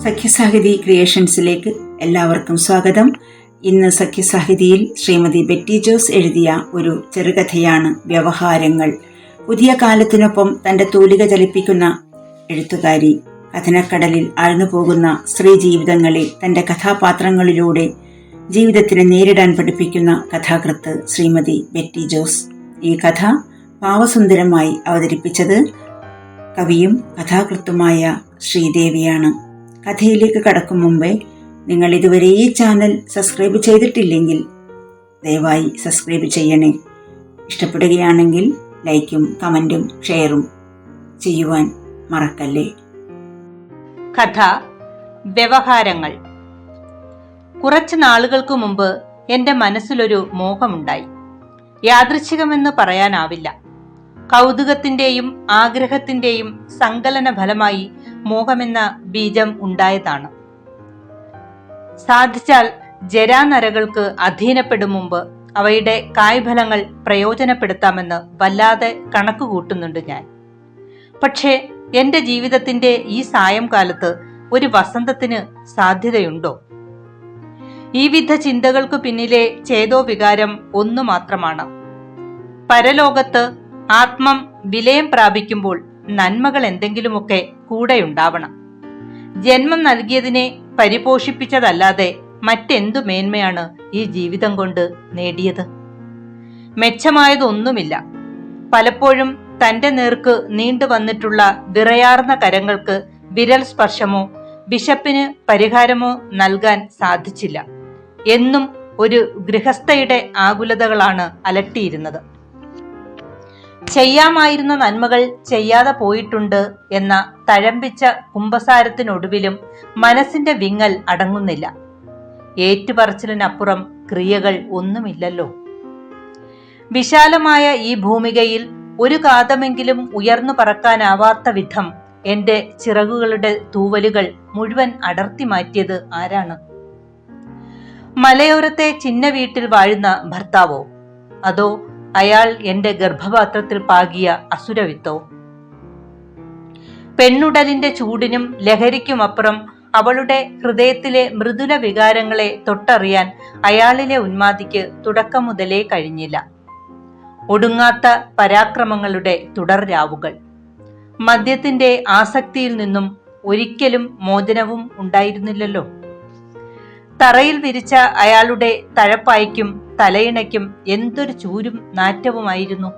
സഖ്യസാഹിതി ക്രിയേഷൻസിലേക്ക് എല്ലാവർക്കും സ്വാഗതം. ഇന്ന് സഖ്യസാഹിതിയിൽ ശ്രീമതി ബെറ്റി ജോസ് എഴുതിയ ഒരു ചെറുകഥയാണ് വ്യവഹാരങ്ങൾ. പുതിയ കാലത്തിനൊപ്പം തന്റെ തൂലിക ചലിപ്പിക്കുന്ന എഴുത്തുകാരി കഥനക്കടലിൽ ആഴ്ന്നുപോകുന്ന സ്ത്രീ ജീവിതങ്ങളെ തന്റെ കഥാപാത്രങ്ങളിലൂടെ ജീവിതത്തിനെ നേരിടാൻ പഠിപ്പിക്കുന്ന കഥാകൃത്ത് ശ്രീമതി ബെറ്റി ജോസ്. ഈ കഥ ഭാവസുന്ദരമായി അവതരിപ്പിച്ചത് കവിയും കഥാകൃത്തുമായ ശ്രീദേവിയാണ്. കഥയിലേക്ക് കടക്കും മുമ്പേ നിങ്ങൾ ഇതുവരെ ഈ ചാനൽ സബ്സ്ക്രൈബ് ചെയ്തിട്ടില്ലെങ്കിൽ ദയവായി സബ്സ്ക്രൈബ് ചെയ്യണേ. ഇഷ്ടപ്പെടുകയാണെങ്കിൽ ലൈക്കും കമന്റും ഷെയറും ചെയ്യുവാൻ മറക്കല്ലേ. കഥ വ്യവഹാരങ്ങൾ. കുറച്ച് നാളുകൾക്ക് മുമ്പ് എൻ്റെ മനസ്സിലൊരു മോഹമുണ്ടായി. യാദൃച്ഛികമെന്ന് പറയാനാവില്ല. കൗതുകത്തിൻ്റെയും ആഗ്രഹത്തിൻ്റെയും സങ്കലന ഫലമായി മോഹമെന്ന ബീജം ഉണ്ടായതാണ്. സാധിച്ചാൽ ജരാനരകൾക്ക് അധീനപ്പെടും മുമ്പ് അവയുടെ കായ്ഫലങ്ങൾ പ്രയോജനപ്പെടുത്താമെന്ന് വല്ലാതെ കണക്ക് കൂട്ടുന്നുണ്ട് ഞാൻ. പക്ഷേ എൻ്റെ ജീവിതത്തിൻ്റെ ഈ സായംകാലത്ത് ഒരു വസന്തത്തിന് സാധ്യതയുണ്ടോ? ഈ വിധ ചിന്തകൾക്ക് പിന്നിലെ ചേതോ വികാരം ഒന്നു മാത്രമാണ്. പരലോകത്ത് ആത്മം വിലയം പ്രാപിക്കുമ്പോൾ നന്മകൾ എന്തെങ്കിലുമൊക്കെ കൂടെയുണ്ടാവണം. ജന്മം നൽകിയതിനെ പരിപോഷിപ്പിച്ചതല്ലാതെ മറ്റെന്തു മേന്മയാണ് ഈ ജീവിതം കൊണ്ട് നേടിയത്? മെച്ചമായതൊന്നുമില്ല. പലപ്പോഴും തൻ്റെ നേർക്ക് നീണ്ടുവന്നിട്ടുള്ള വിറയാർന്ന കരങ്ങൾക്ക് വിരൽ സ്പർശമോ വിശപ്പിന് പരിഹാരമോ നൽകാൻ സാധിച്ചില്ല. എന്നും ഒരു ഗൃഹസ്ഥയുടെ ആകുലതകളാണ് അലട്ടിയിരുന്നത്. ചെയ്യാമായിരുന്ന നന്മകൾ ചെയ്യാതെ പോയിട്ടുണ്ട് എന്ന തഴമ്പിച്ച കുമ്പസാരത്തിനൊടുവിലും മനസ്സിന്റെ വിങ്ങൽ അടങ്ങുന്നില്ല. ഏറ്റുപറച്ചിലിനപ്പുറം ക്രിയകൾ ഒന്നുമില്ലല്ലോ. വിശാലമായ ഈ ഭൂമികയിൽ ഒരു കാതമെങ്കിലും ഉയർന്നു പറക്കാനാവാത്ത വിധം എന്റെ ചിറകുകളുടെ തൂവലുകൾ മുഴുവൻ അടർത്തി മാറ്റിയത് ആരാണ്? മലയോരത്തെ ചിന്ന വീട്ടിൽ വാഴുന്ന ഭർത്താവോ, അതോ അയാൾ എന്റെ ഗർഭപാത്രത്തിൽ പാകിയ അസുരവിത്തോ? പെണ്ണുടലിന്റെ ചൂടിനും ലഹരിക്കുമപ്പുറം അവളുടെ ഹൃദയത്തിലെ മൃദുല വികാരങ്ങളെ തൊട്ടറിയാൻ അയാളിലെ ഉന്മാദിക്ക് തുടക്കം മുതലേ കഴിഞ്ഞില്ല. ഒടുങ്ങാത്ത പരാക്രമങ്ങളുടെ തുടർരാവുകൾ. മദ്യത്തിന്റെ ആസക്തിയിൽ നിന്നും ഒരിക്കലും മോചനവും ഉണ്ടായിരുന്നില്ലല്ലോ. തറയിൽ വിരിച്ച അയാളുടെ തഴപ്പായ്ക്കും തലയിണയ്ക്കും എന്തൊരു ചൂരും നാറ്റവുമായിരുന്നു.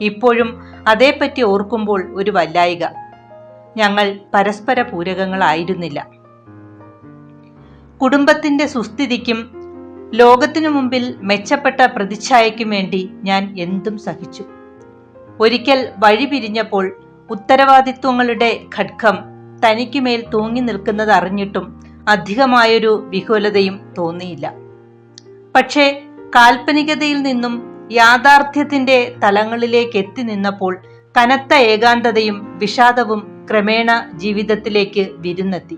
ഇപ്പോഴും അതേപ്പറ്റി ഓർക്കുമ്പോൾ ഒരു വല്ലായിക. ഞങ്ങൾ പരസ്പര പൂരകങ്ങളായിരുന്നില്ല. കുടുംബത്തിന്റെ സുസ്ഥിതിക്കും ലോകത്തിനു മുമ്പിൽ മെച്ചപ്പെട്ട പ്രതിച്ഛായയ്ക്കും വേണ്ടി ഞാൻ എന്തും സഹിച്ചു. ഒരിക്കൽ വഴി പിരിഞ്ഞപ്പോൾ ഉത്തരവാദിത്വങ്ങളുടെ ഖഡ്ഗം തനിക്കുമേൽ തൂങ്ങി നിൽക്കുന്നത് അറിഞ്ഞിട്ടും അധികമായൊരു വിഹുലതയും തോന്നിയില്ല. പക്ഷേ കാൽപ്പനികതയിൽ നിന്നും യാഥാർത്ഥ്യത്തിന്റെ തലങ്ങളിലേക്ക് എത്തി നിന്നപ്പോൾ കനത്ത ഏകാന്തതയും വിഷാദവും ക്രമേണ ജീവിതത്തിലേക്ക് വിരുന്നെത്തി.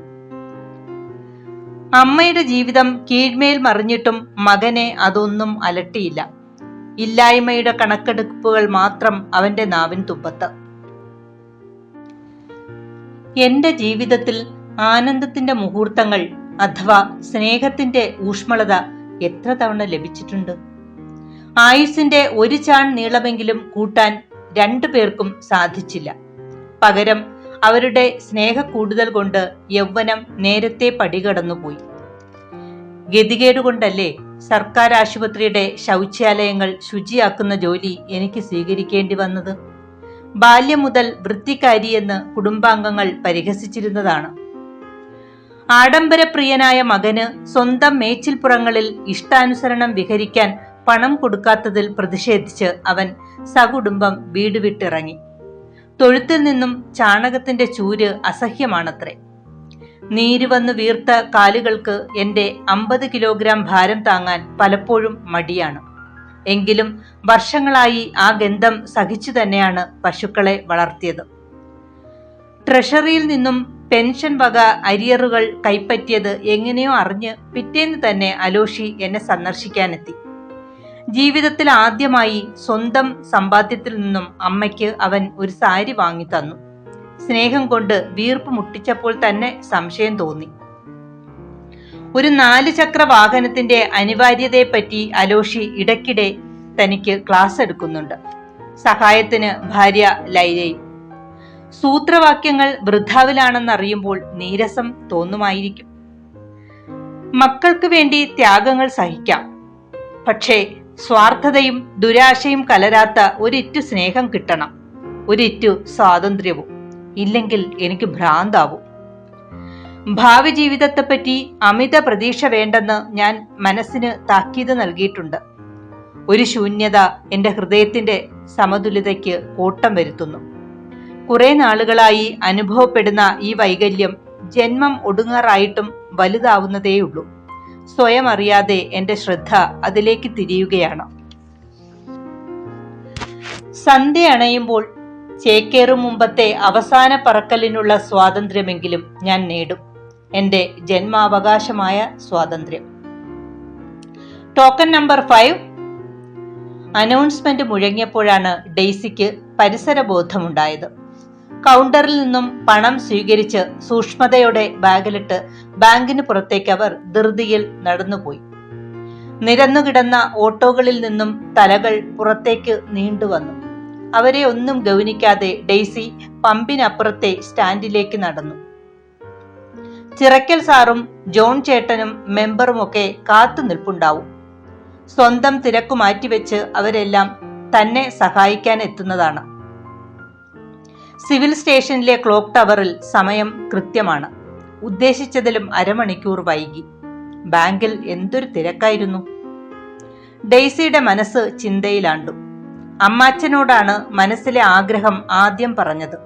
അമ്മയുടെ ജീവിതം കീഴ്മേൽ മറിഞ്ഞിട്ടും മകനെ അതൊന്നും അലട്ടിയില്ല. ഇല്ലായ്മയുടെ കണക്കെടുപ്പുകൾ മാത്രം അവന്റെ നാവിൻ തുമ്പത്ത്. എന്റെ ജീവിതത്തിൽ ആനന്ദത്തിന്റെ മുഹൂർത്തങ്ങൾ അഥവാ സ്നേഹത്തിന്റെ ഊഷ്മളത എത്ര തവണ ലഭിച്ചിട്ടുണ്ട്? ആയുസിന്റെ ഒരു ചാൺ നീളമെങ്കിലും കൂട്ടാൻ രണ്ടു പേർക്കും സാധിച്ചില്ല. പകരം അവരുടെ സ്നേഹ കൂടുതൽ കൊണ്ട് യൗവനം നേരത്തെ പടികടന്നുപോയി. ഗതികേടുകൊണ്ടല്ലേ സർക്കാർ ആശുപത്രിയുടെ ശൗചാലയങ്ങൾ ശുചിയാക്കുന്ന ജോലി എനിക്ക് സ്വീകരിക്കേണ്ടി വന്നത്? ബാല്യം മുതൽ വൃത്തിക്കാരിയെന്ന് കുടുംബാംഗങ്ങൾ പരിഹസിച്ചിരുന്നതാണ്. ആഡംബരപ്രിയനായ മകന് സ്വന്തം മേച്ചിൽപ്പുറങ്ങളിൽ ഇഷ്ടാനുസരണം വിഹരിക്കാൻ പണം കൊടുക്കാത്തതിൽ പ്രതിഷേധിച്ച് അവൻ സകുടുംബം വീട് വിട്ടിറങ്ങി. തൊഴുത്തിൽ നിന്നും ചാണകത്തിന്റെ ചൂര് അസഹ്യമാണത്രേ. നീരുവന്നു വീർത്ത കാലുകൾക്ക് എന്റെ 50 കിലോഗ്രാം ഭാരം താങ്ങാൻ പലപ്പോഴും മടിയാണ്. എങ്കിലും വർഷങ്ങളായി ആ ഗന്ധം സഹിച്ചു തന്നെയാണ് പശുക്കളെ വളർത്തിയത്. ട്രഷറിയിൽ നിന്നും പെൻഷൻ വക അരിയറുകൾ കൈപ്പറ്റിയത് എങ്ങനെയോ അറിഞ്ഞ് പിറ്റേന്ന് തന്നെ അലോഷി എന്നെ സന്ദർശിക്കാനെത്തി. ജീവിതത്തിൽ ആദ്യമായി സ്വന്തം സമ്പാദ്യത്തിൽ നിന്നും അമ്മയ്ക്ക് അവൻ ഒരു സാരി വാങ്ങി തന്നു. സ്നേഹം കൊണ്ട് വീർപ്പ് മുട്ടിച്ചപ്പോൾ തന്നെ സംശയം തോന്നി. ഒരു 4 ചക്ര വാഹനത്തിന്റെ അനിവാര്യതയെപ്പറ്റി അലോഷി ഇടയ്ക്കിടെ തനിക്ക് ക്ലാസ് എടുക്കുന്നുണ്ട്. സഹായത്തിന് ഭാര്യ ലൈലയും. സൂത്രവാക്യങ്ങൾ വൃഥാവിലാണെന്നറിയുമ്പോൾ നീരസം തോന്നുമായിരിക്കും. മക്കൾക്ക് വേണ്ടി ത്യാഗങ്ങൾ സഹിക്കാം, പക്ഷേ സ്വാർത്ഥതയും ദുരാശയും കലരാത്ത ഒരിറ്റു സ്നേഹം കിട്ടണം, ഒരിറ്റു സ്വാതന്ത്ര്യവും. ഇല്ലെങ്കിൽ എനിക്ക് ഭ്രാന്താവും. ഭാവി ജീവിതത്തെപ്പറ്റി അമിത പ്രതീക്ഷ വേണ്ടെന്ന് ഞാൻ മനസ്സിന് താക്കീത് നൽകിയിട്ടുണ്ട്. ഒരു ശൂന്യത എൻ്റെ ഹൃദയത്തിന്റെ സമതുലിതയ്ക്ക് കോട്ടം വരുത്തുന്നു. കുറെ നാളുകളായി അനുഭവപ്പെടുന്ന ഈ വൈകല്യം ജന്മം ഒടുങ്ങാറായിട്ടും വലുതാവുന്നതേയുള്ളൂ. സ്വയം അറിയാതെ എൻ്റെ ശ്രദ്ധ അതിലേക്ക് തിരിയുകയാണ്. സന്ധ്യ അണയുമ്പോൾ ചേക്കേറും മുമ്പത്തെ അവസാന പറക്കലിനുള്ള സ്വാതന്ത്ര്യമെങ്കിലും ഞാൻ നേടും, എൻ്റെ ജന്മാവകാശമായ സ്വാതന്ത്ര്യം. Token number 5. അനൗൺസ്മെന്റ് മുഴങ്ങിയപ്പോഴാണ് ഡെയ്സിക്ക് പരിസരബോധമുണ്ടായത്. കൗണ്ടറിൽ നിന്നും പണം സ്വീകരിച്ച് സൂക്ഷ്മതയോടെ ബാഗിലിട്ട് ബാങ്കിന് പുറത്തേക്ക് അവർ ധൃതിയിൽ നടന്നുപോയി. നിരന്നുകിടന്ന ഓട്ടോകളിൽ നിന്നും തലകൾ പുറത്തേക്ക് നീണ്ടുവന്നു. അവരെ ഒന്നും ഗൗനിക്കാതെ ഡെയ്സി പമ്പിനപ്പുറത്തെ സ്റ്റാൻഡിലേക്ക് നടന്നു. ചിറക്കൽ സാറും ജോൺ ചേട്ടനും മെമ്പറുമൊക്കെ കാത്തു നിൽപ്പുണ്ടാവും. സ്വന്തം തിരക്കു മാറ്റിവെച്ച് അവരെല്ലാം തന്നെ സഹായിക്കാൻ എത്തുന്നതാണ്. സിവിൽ സ്റ്റേഷനിലെ ക്ലോക്ക് ടവറിൽ സമയം കൃത്യമാണ്. ഉദ്ദേശിച്ചതിലും അരമണിക്കൂർ വൈകി. ബാങ്കിൽ എന്തൊരു തിരക്കായിരുന്നു. ഡെയ്സിയുടെ മനസ്സ് ചിന്തയിലാണ്ടു. അമ്മാച്ചനോടാണ് മനസ്സിലെ ആഗ്രഹം ആദ്യം പറഞ്ഞത്.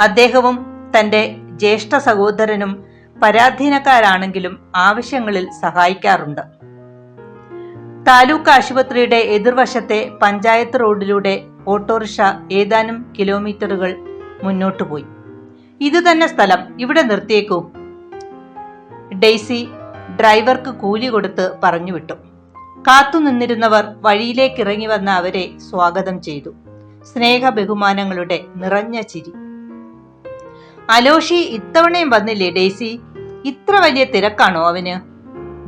അദ്ദേഹവും തന്റെ ജ്യേഷ്ഠ സഹോദരനും പരാധീനക്കാരാണെങ്കിലും ആവശ്യങ്ങളിൽ സഹായിക്കാറുണ്ട്. താലൂക്ക് ആശുപത്രിയുടെ എതിർവശത്തെ പഞ്ചായത്ത് റോഡിലൂടെ ഓട്ടോറിക്ഷ ഏതാനും കിലോമീറ്ററുകൾ മുന്നോട്ടു പോയി. ഇത് തന്നെ സ്ഥലം, ഇവിടെ നിർത്തിയേക്കൂ. ഡെയ്സി ഡ്രൈവർക്ക് കൂലി കൊടുത്ത് പറഞ്ഞുവിട്ടു. കാത്തുനിന്നിരുന്നവർ വഴിയിലേക്ക് ഇറങ്ങി വന്ന അവരെ സ്വാഗതം ചെയ്തു. സ്നേഹ ബഹുമാനങ്ങളുടെ നിറഞ്ഞ ചിരി. അലോഷി ഇത്തവണയും വന്നില്ലേ ഡെയ്സി? ഇത്ര വലിയ തിരക്കാണോ അവന്?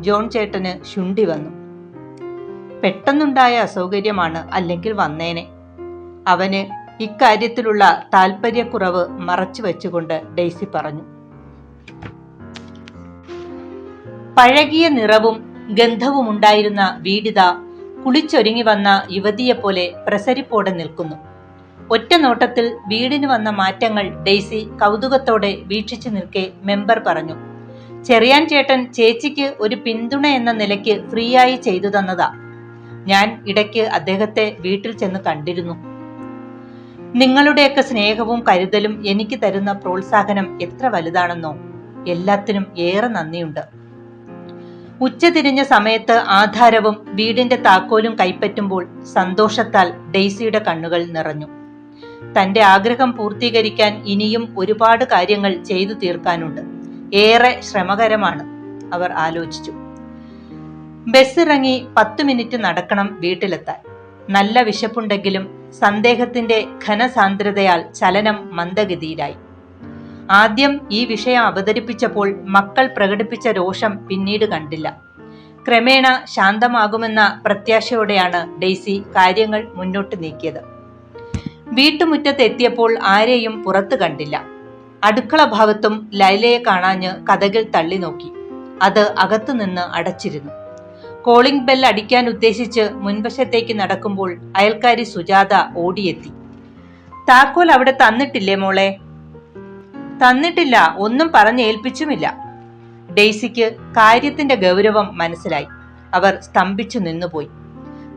ജോൺ ചേട്ടന് ശുണ്ഠി വന്നു. പെട്ടെന്നുണ്ടായ അസൗകര്യമാണ്, അല്ലെങ്കിൽ വന്നേനെ. അവന് ഇക്കാര്യത്തിലുള്ള താല്പര്യക്കുറവ് മറച്ചു വെച്ചുകൊണ്ട് ഡെയ്സി പറഞ്ഞു. പഴകിയ നിറവും ഗന്ധവുമുണ്ടായിരുന്ന വീടിത കുളിച്ചൊരുങ്ങി വന്ന യുവതിയെപ്പോലെ പ്രസരിപ്പോടെ നിൽക്കുന്നു. ഒറ്റ നോട്ടത്തിൽ വീടിന് വന്ന മാറ്റങ്ങൾ ഡെയ്സി കൗതുകത്തോടെ വീക്ഷിച്ചു നിൽക്കെ മെമ്പർ പറഞ്ഞു, ചെറിയാൻ ചേട്ടൻ ചേച്ചിക്ക് ഒരു പിന്തുണ എന്ന നിലയ്ക്ക് ഫ്രീയായി ചെയ്തു തന്നതാ. ഞാൻ ഇടയ്ക്ക് അദ്ദേഹത്തെ വീട്ടിൽ ചെന്ന് കണ്ടിരുന്നു. നിങ്ങളുടെയൊക്കെ സ്നേഹവും കരുതലും എനിക്ക് തരുന്ന പ്രോത്സാഹനം എത്ര വലുതാണെന്നോ. എല്ലാത്തിനും ഏറെ നന്ദിയുണ്ട്. ഉച്ചതിരിഞ്ഞ സമയത്ത് ആധാരവും വീടിന്റെ താക്കോലും കൈപ്പറ്റുമ്പോൾ സന്തോഷത്താൽ ഡെയ്സിയുടെ കണ്ണുകൾ നിറഞ്ഞു. തന്റെ ആഗ്രഹം പൂർത്തീകരിക്കാൻ ഇനിയും ഒരുപാട് കാര്യങ്ങൾ ചെയ്തു തീർക്കാനുണ്ട്. ഏറെ ശ്രമകരമാണ്, അവർ ആലോചിച്ചു. ബസ്സിറങ്ങി 10 മിനിറ്റ് നടക്കണം വീട്ടിലെത്താൻ. നല്ല വിശപ്പുണ്ടെങ്കിലും സന്ദേഹത്തിന്റെ ഘനസാന്ദ്രതയാൽ ചലനം മന്ദഗതിയിലായി. ആദ്യം ഈ വിഷയം അവതരിപ്പിച്ചപ്പോൾ മക്കൾ പ്രകടിപ്പിച്ച രോഷം പിന്നീട് കണ്ടില്ല. ക്രമേണ ശാന്തമാകുമെന്ന പ്രത്യാശയോടെയാണ് ഡെയ്സി കാര്യങ്ങൾ മുന്നോട്ട് നീക്കിയത്. വീട്ടുമുറ്റത്തെത്തിയപ്പോൾ ആരെയും പുറത്തു കണ്ടില്ല. അടുക്കള ഭാഗത്തും ലൈലയെ കാണാഞ്ഞ് കതകിൽ തള്ളി നോക്കി. അത് അകത്തുനിന്ന് അടച്ചിരുന്നു. കോളിംഗ് ബെൽ അടിക്കാൻ ഉദ്ദേശിച്ച് മുൻവശത്തേക്ക് നടക്കുമ്പോൾ അയൽക്കാരി സുജാത ഓടിയെത്തി. താക്കോൽ അവിടെ തന്നിട്ടില്ലേ മോളെ? തന്നിട്ടില്ല, ഒന്നും പറഞ്ഞേൽപ്പിച്ചുമില്ല. ഡെയ്സിക്ക് കാര്യത്തിന്റെ ഗൗരവം മനസ്സിലായി. അവർ സ്തംഭിച്ചു നിന്നുപോയി.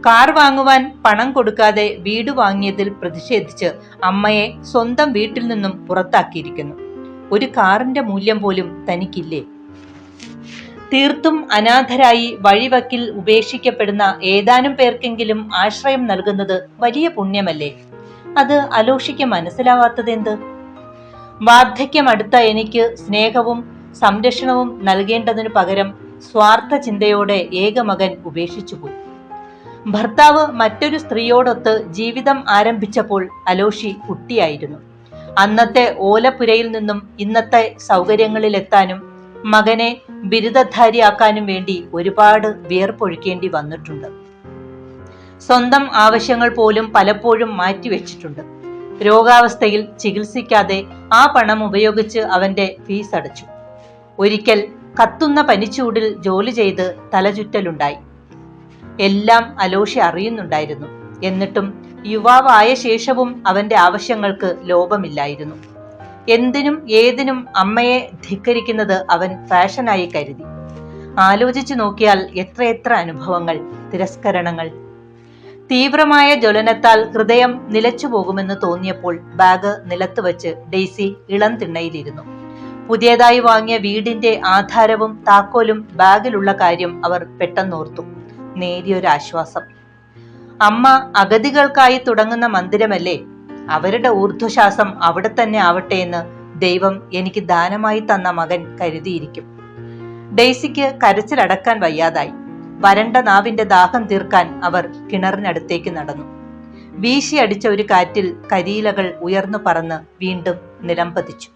കാർ വാങ്ങുവാൻ പണം കൊടുക്കാതെ വീട് വാങ്ങിയതിൽ പ്രതിഷേധിച്ച് അമ്മയെ സ്വന്തം വീട്ടിൽ നിന്നും പുറത്താക്കിയിരിക്കുന്നു. ഒരു കാറിന്റെ മൂല്യം പോലും തനിക്കില്ലേ? തീർത്തും അനാഥരായി വഴിവക്കിൽ ഉപേക്ഷിക്കപ്പെടുന്ന ഏതാനും പേർക്കെങ്കിലും ആശ്രയം നൽകുന്നത് വലിയ പുണ്യമല്ലേ? അത് അലോഷിക്ക് മനസ്സിലാവാത്തതെന്ത്? വാർദ്ധക്യമടുത്ത എനിക്ക് സ്നേഹവും സംരക്ഷണവും നൽകേണ്ടതിനു പകരം സ്വാർത്ഥ ചിന്തയോടെ ഏകമകൻ ഉപേക്ഷിച്ചുപോയി. ഭർത്താവ് മറ്റൊരു സ്ത്രീയോടൊത്ത് ജീവിതം ആരംഭിച്ചപ്പോൾ അലോഷി കുട്ടിയായിരുന്നു. അന്നത്തെ ഓലപ്പുരയിൽ നിന്നും ഇന്നത്തെ സൗകര്യങ്ങളിലെത്താനും മകനെ ബിരുദധാരിയാക്കാനും വേണ്ടി ഒരുപാട് വിയർപ്പൊഴുക്കേണ്ടി വന്നിട്ടുണ്ട്. സ്വന്തം ആവശ്യങ്ങൾ പോലും പലപ്പോഴും മാറ്റിവെച്ചിട്ടുണ്ട്. രോഗാവസ്ഥയിൽ ചികിത്സിക്കാതെ ആ പണം ഉപയോഗിച്ച് അവന്റെ ഫീസ് അടച്ചു. ഒരിക്കൽ കത്തുന്ന പനിച്ചൂടിൽ ജോലി ചെയ്ത് തലചുറ്റലുണ്ടായി. എല്ലാം അലോഷി അറിയുന്നുണ്ടായിരുന്നു. എന്നിട്ടും യുവാവായ ശേഷവും അവന്റെ ആവശ്യങ്ങൾക്ക് ലോപമില്ലായിരുന്നു. എന്തിനും ഏതിനും അമ്മയെ ധിക്കരിക്കുന്നത് അവൻ ഫാഷനായി കരുതി. ആലോചിച്ചു നോക്കിയാൽ എത്രയെത്ര അനുഭവങ്ങൾ, തിരസ്കരണങ്ങൾ. തീവ്രമായ ജ്വലനത്താൽ ഹൃദയം നിലച്ചു പോകുമെന്ന് തോന്നിയപ്പോൾ ബാഗ് നിലത്ത് വച്ച് ഡെയ്സി ഇളം തിണ്ണയിലിരുന്നു. പുതിയതായി വാങ്ങിയ വീടിന്റെ ആധാരവും താക്കോലും ബാഗിലുള്ള കാര്യം അവർ പെട്ടെന്നോർത്തു. നേരിയൊരാശ്വാസം. അമ്മ അഗതികൾക്കായി തുടങ്ങുന്ന മന്ദിരമല്ലേ, അവരുടെ ഊർധ്വശ്വാസം അവിടെ തന്നെ ആവട്ടെ എന്ന് ദൈവം എനിക്ക് ദാനമായി തന്ന മകൻ കരുതിയിരിക്കും. ഡെയ്സിക്ക് കരച്ചിലടക്കാൻ വയ്യാതായി. വരണ്ട നാവിന്റെ ദാഹം തീർക്കാൻ അവർ കിണറിനടുത്തേക്ക് നടന്നു. വീശിയടിച്ച ഒരു കാറ്റിൽ കരിയിലകൾ ഉയർന്നു പറന്ന് വീണ്ടും നിലംപതിച്ചു.